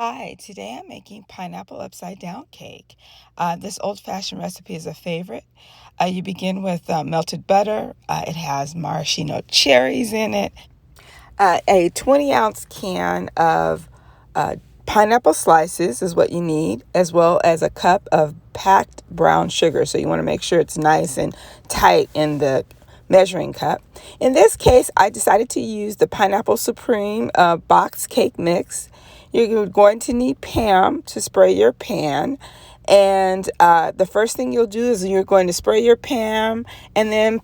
Hi, today I'm making pineapple upside down cake. This old-fashioned recipe is a favorite. You begin with melted butter. It has maraschino cherries in it. A 20-ounce can of uh, pineapple slices is what you need, as well as a cup of packed brown sugar. So you want to make sure it's nice and tight in the measuring cup. In this case, I decided to use the Pineapple Supreme box cake mix. You're going to need Pam to spray your pan. And the first thing you'll do is you're going to spray your pan and then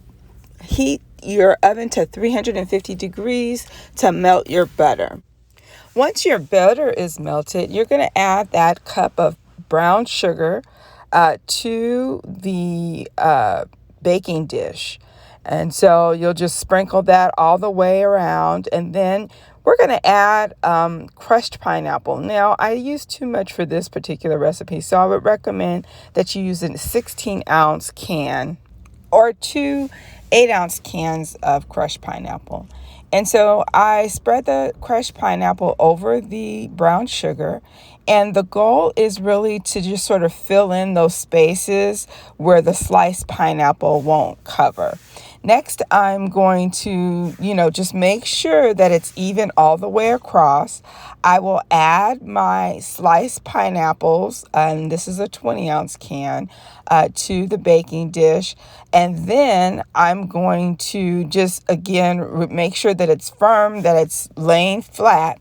heat your oven to 350 degrees to melt your butter. Once your butter is melted, you're going to add that cup of brown sugar to the baking dish. And so you'll just sprinkle that all the way around. And then we're going to add crushed pineapple. Now, I use too much for this particular recipe, so I would recommend that you use a 16-ounce can or two 8-ounce cans of crushed pineapple. And so I spread the crushed pineapple over the brown sugar. And the goal is really to just sort of fill in those spaces where the sliced pineapple won't cover. Next, I'm going to, just make sure that it's even all the way across. I will add my sliced pineapples, and this is a 20-ounce can, to the baking dish. And then I'm going to just, again, make sure that it's firm, that it's laying flat.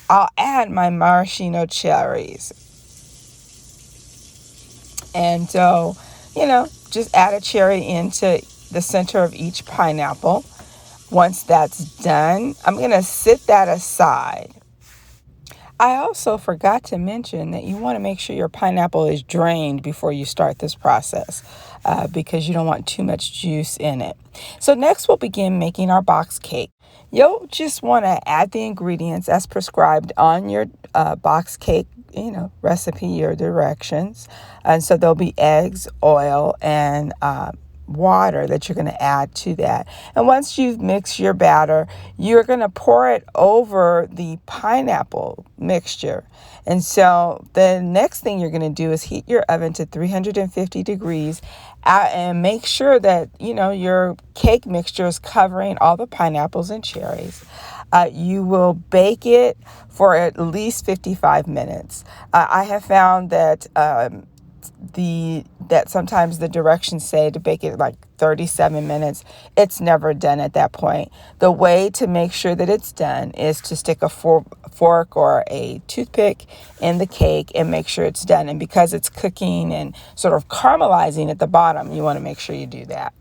I'll add my maraschino cherries. And so, just add a cherry into the center of each pineapple. Once that's done, I'm going to sit that aside. I also forgot to mention that you want to make sure your pineapple is drained before you start this process because you don't want too much juice in it. So next we'll begin making our box cake. You'll just want to add the ingredients as prescribed on your box cake recipe or directions. And so there'll be eggs, oil, and water that you're going to add to that. And once you've mixed your batter, you're going to pour it over the pineapple mixture. And so the next thing you're going to do is heat your oven to 350 degrees and make sure that, your cake mixture is covering all the pineapples and cherries. You will bake it for at least 55 minutes. I have found that that sometimes the directions say to bake it like 37 minutes. It's never done at that point. The way to make sure that it's done is to stick a fork or a toothpick in the cake and make sure it's done. And because it's cooking and sort of caramelizing at the bottom, you want to make sure you do that.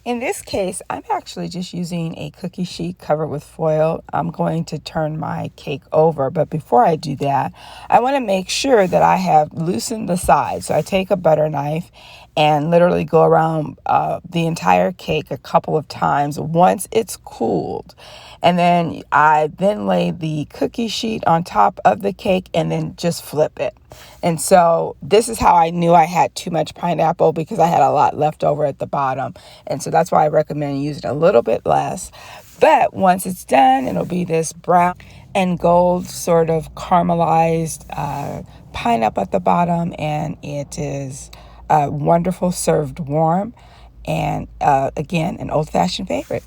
In this case, I'm actually just using a cookie sheet covered with foil. I'm going to turn my cake over, but before I do that, I want to make sure that I have loosened the sides. So I take a butter knife and literally go around the entire cake a couple of times once it's cooled. And then I lay the cookie sheet on top of the cake and then just flip it. And so this is how I knew I had too much pineapple, because I had a lot left over at the bottom. And so that's why I recommend using a little bit less. But once it's done, it'll be this brown and gold sort of caramelized pineapple at the bottom. And it is wonderful served warm. And again, an old-fashioned favorite.